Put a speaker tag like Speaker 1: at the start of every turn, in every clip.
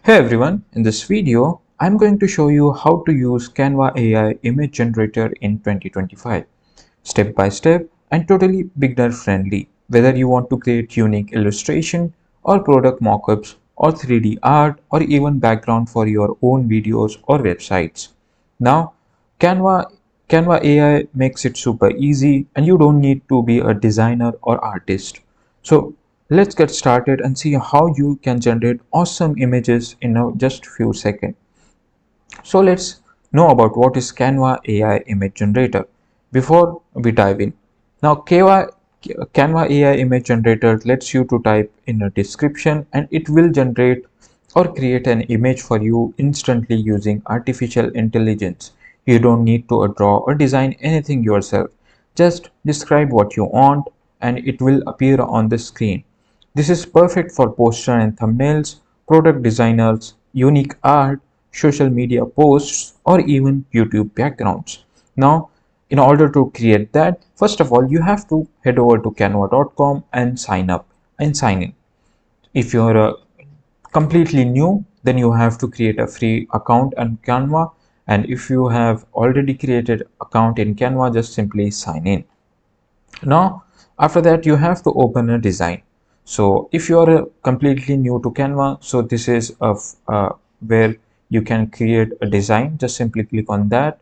Speaker 1: Hey everyone, in this video, I'm going to show you how to use Canva AI Image Generator in 2025, step by step and totally beginner friendly. Whether you want to create unique illustration or product mockups or 3D art or even background for your own videos or websites. Now, Canva Canva AI makes it super easy and you don't need to be a designer or artist. So let's get started and see how you can generate awesome images in just few seconds. So let's know about what is Canva AI Image Generator before we dive in. Now Canva AI Image Generator lets you to type in a description and it will generate or create an image for you instantly using artificial intelligence. You don't need to draw or design anything yourself. Just describe what you want and it will appear on the screen. This is perfect for poster and thumbnails, product designers, unique art, social media posts, or even YouTube backgrounds. Now, in order to create that, first of all, you have to head over to canva.com and sign up and sign in. If you're completely new, then you have to create a free account on Canva. And if you have already created account in Canva, just simply sign in. Now after that you have to open a design. So if you are completely new to Canva, so this is where you can create a design. Just simply click on that.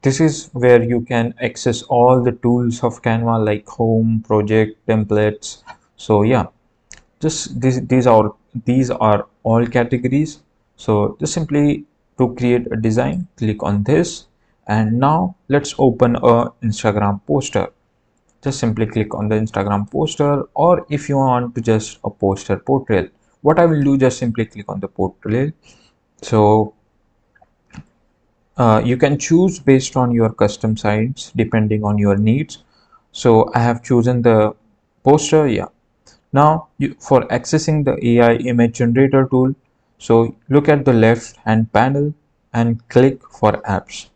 Speaker 1: This is where you can access all the tools of Canva like home, project, templates. So yeah, just these are all categories. So just simply to create a design, click on this. And now let's open a Instagram poster. Just simply click on the Instagram poster, or if you want to just a poster portrait, what I will do, just simply click on the portrait. So you can choose based on your custom sites depending on your needs. So I have chosen the poster. Yeah, now for accessing the AI image generator tool, so look at the left hand panel and click for apps.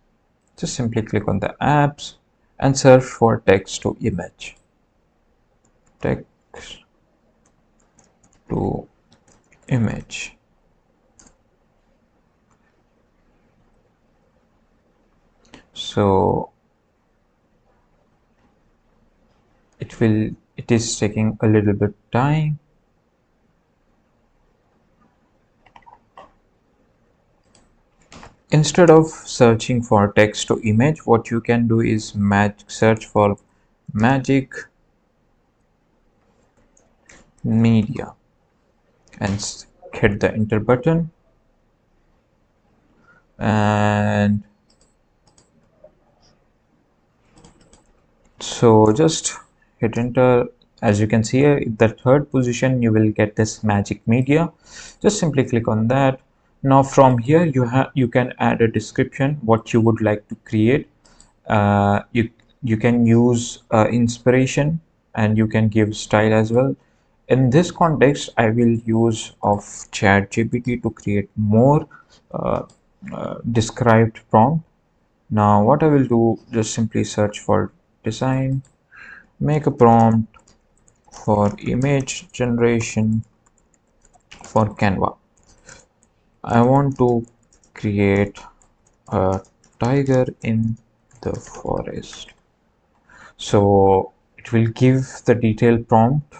Speaker 1: Just simply click on the apps and search for text to image, text to image. So it is taking a little bit time. Instead of searching for text to image, what you can do is search for magic media and hit the enter button. And so just hit enter. As you can see here, in the third position you will get this magic media. Just simply click on that. Now from here you can add a description what you would like to create. You can use inspiration, and you can give style as well. In this context I will use of ChatGPT to create more uh, described prompt. Now what I will do, just simply search for design, make a prompt for image generation for Canva. I want to create a tiger in the forest. So it will give the detailed prompt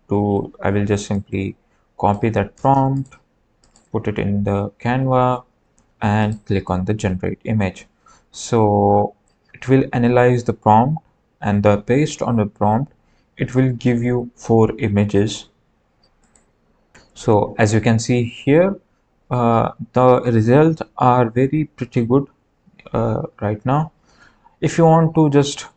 Speaker 1: to, I will just simply copy that prompt, put it in the Canva and click on the generate image. So it will analyze the prompt, and based on the prompt it will give you 4 images. So as you can see here, the results are very pretty good right now. If you want to just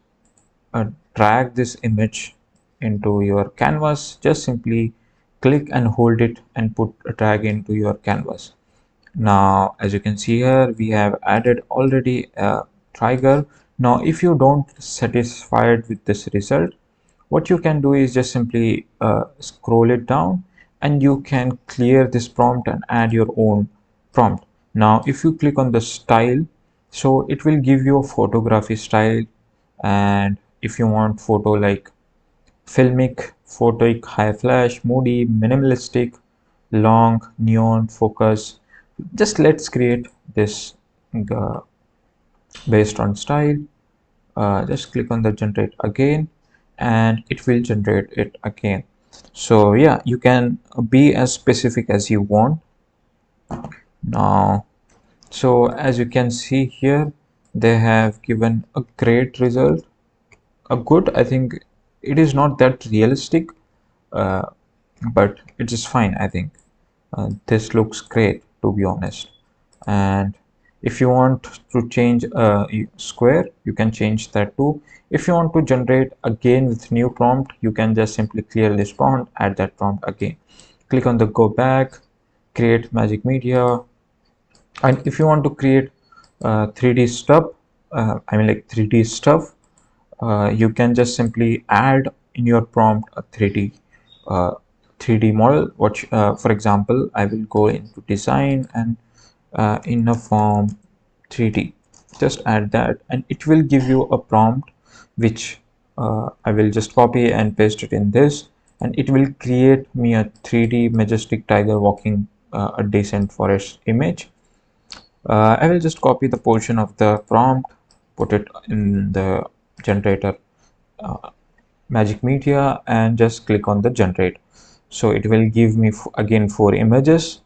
Speaker 1: drag this image into your canvas, just simply click and hold it and put a drag into your canvas. Now as you can see here, we have added already a tiger. Now if you don't satisfied with this result, what you can do is just simply scroll it down, and you can clear this prompt and add your own prompt. Now if you click on the style, so it will give you a photography style. And if you want photo like filmic, photoic, high flash, moody, minimalistic, long neon focus. Just let's create this uh, based on style. Just click on the generate again and it will generate it again. So yeah, you can be as specific as you want now. So as you can see here, they have given a great result, a good, I think. It is not that realistic, uh, but it is fine, I think. This looks great, to be honest. And if you want to change a square, you can change that too. If you want to generate again with new prompt, you can just simply clear this prompt, add that prompt again. Click on the go back, create magic media. And if you want to create 3D stuff, I mean like 3D stuff, you can just simply add in your prompt a 3D model. Which, for example, I will go into design and in a form 3D. Just add that, and it will give you a prompt, which I will just copy and paste it in this, and it will create me a 3D majestic tiger walking a decent forest image. I will just copy the portion of the prompt, put it in the generator magic media, and just click on the generate. So it will give me again 4 images.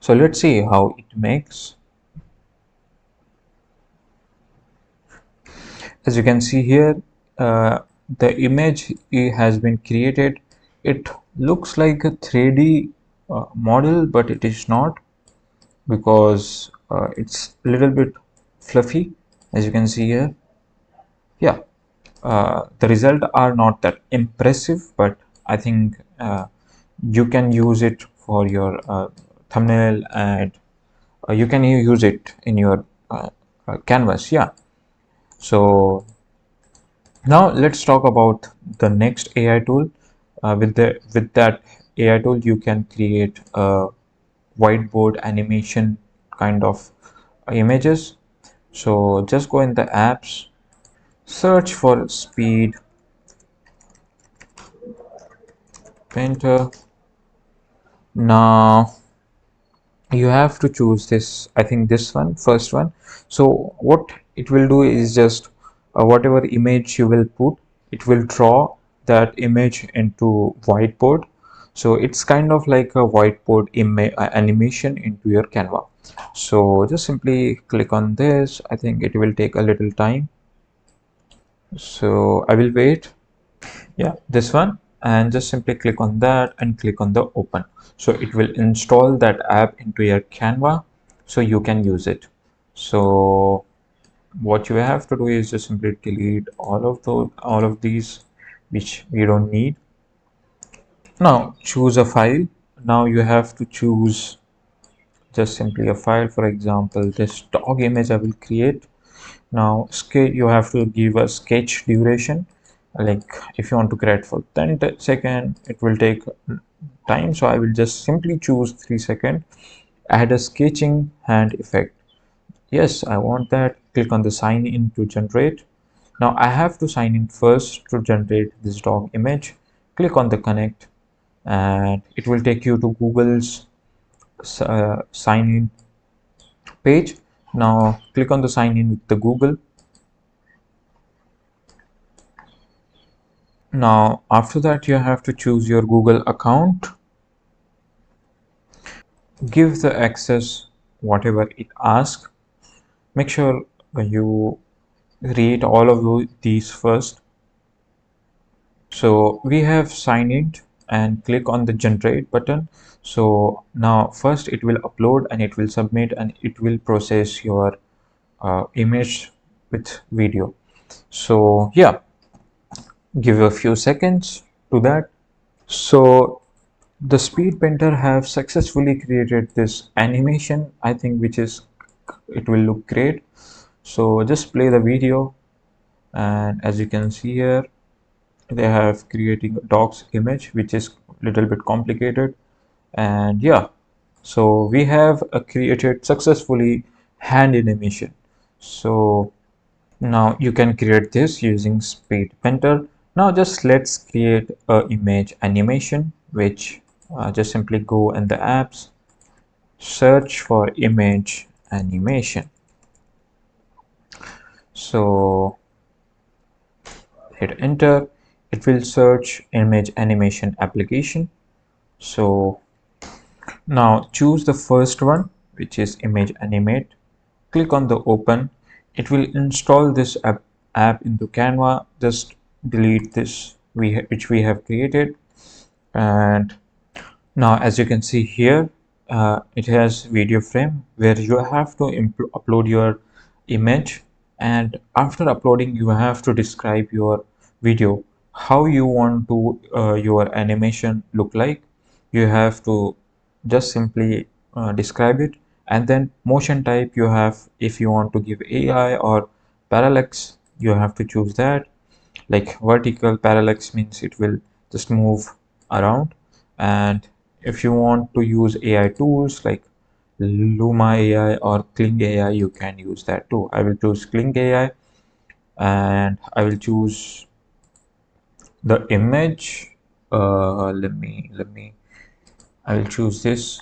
Speaker 1: So let's see how it makes. As you can see here, the image has been created. It looks like a 3D model, but it is not, because it's a little bit fluffy, as you can see here. Yeah, the result are not that impressive, but I think you can use it for your thumbnail, and you can use it in your canvas. Yeah. So now let's talk about the next AI tool. With that AI tool, you can create a whiteboard animation kind of images. So just go in the apps, search for speed painter. Now you have to choose this, I think this one, first one. So what it will do is just whatever image you will put, it will draw that image into whiteboard. So it's kind of like a whiteboard animation into your Canva. So just simply click on this. I think it will take a little time, so I will wait. Yeah, this one, and just simply click on that and click on the open. So it will install that app into your Canva, so you can use it. So what you have to do is just simply delete all of these which we don't need. Now choose a file. Now you have to choose just simply a file. For example, this dog image I will create. Now you have to give a sketch duration, like if you want to create for 10 seconds, it will take time, so I will just simply choose 3 seconds. Add a sketching hand effect. Yes, I want that. Click on the sign in to generate. Now I have to sign in first to generate this dog image. Click on the connect, and it will take you to Google's sign in page. Now click on the sign in with the Google. Now after that, you have to choose your Google account, give the access whatever it asks. Make sure you read all of these first. So we have signed in, and click on the generate button. So now first it will upload and it will submit and it will process your image with video. So yeah, give a few seconds to that. So the speed painter have successfully created this animation, I think, which is, it will look great. So just play the video, and as you can see here, they have creating a dog's image, which is a little bit complicated. And yeah, so we have created successfully hand animation. So now you can create this using speed painter. Now just let's create a image animation, which just simply go in the apps, search for image animation. So hit enter. It will search image animation application. So now choose the first one, which is image animate. Click on the open. It will install this app into Canva. Just delete this which we have created. And now as you can see here, it has video frame where you have to upload your image, and after uploading you have to describe your video, how you want to your animation look like. You have to just simply describe it, and then motion type you have, if you want to give AI or parallax you have to choose that. Like vertical parallax means it will just move around, and if you want to use AI tools like Luma AI or Kling AI, you can use that too. I will choose Kling AI, and I will choose the image. Let me I will choose this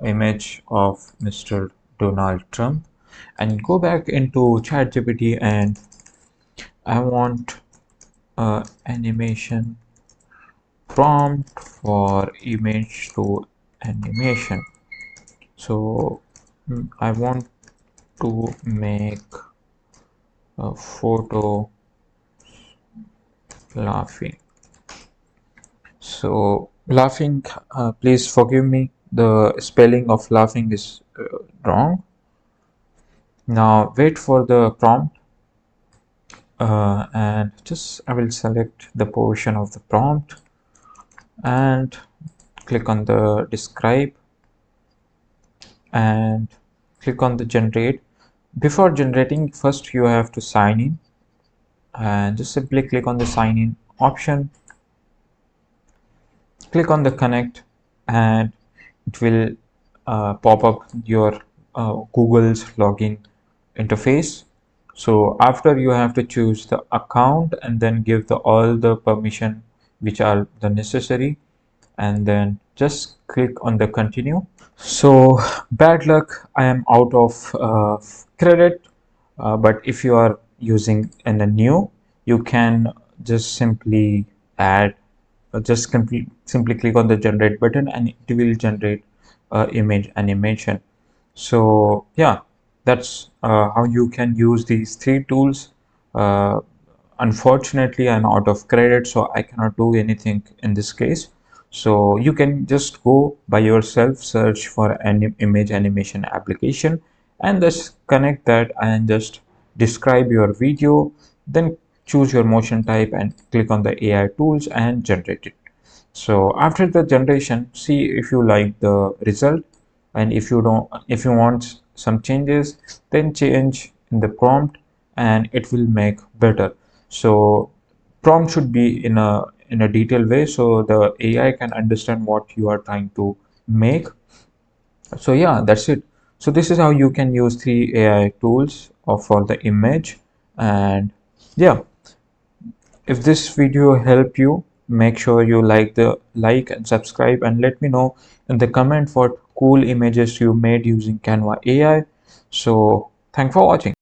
Speaker 1: image of Mr. Donald Trump, and go back into ChatGPT, and I want animation prompt for image to animation. So I want to make a photo laughing. So laughing, please forgive me, the spelling of laughing is wrong. Now wait for the prompt, and just I will select the portion of the prompt and click on the describe and click on the generate. Before generating, first you have to sign in, and just simply click on the sign in option, click on the connect, and it will pop up your Google's login interface. So after, you have to choose the account and then give the all the permission which are the necessary, and then just click on the continue. So bad luck, I am out of credit, but if you are using in a new, you can just simply add, simply click on the generate button and it will generate image animation. So yeah, that's how you can use these three tools. uh, Unfortunately, I'm out of credit, so I cannot do anything in this case. So you can just go by yourself, search for an image animation application, and just connect that and just describe your video, then choose your motion type and click on the AI tools and generate it. So after the generation, see if you like the result, and if you don't, if you want some changes, then change in the prompt and it will make better. So prompt should be in a detailed way so the AI can understand what you are trying to make. So yeah, that's it. So this is how you can use the AI tools for the image. And yeah, if this video helped you, make sure you like and subscribe, and let me know in the comment what cool images you made using Canva AI. So thanks for watching.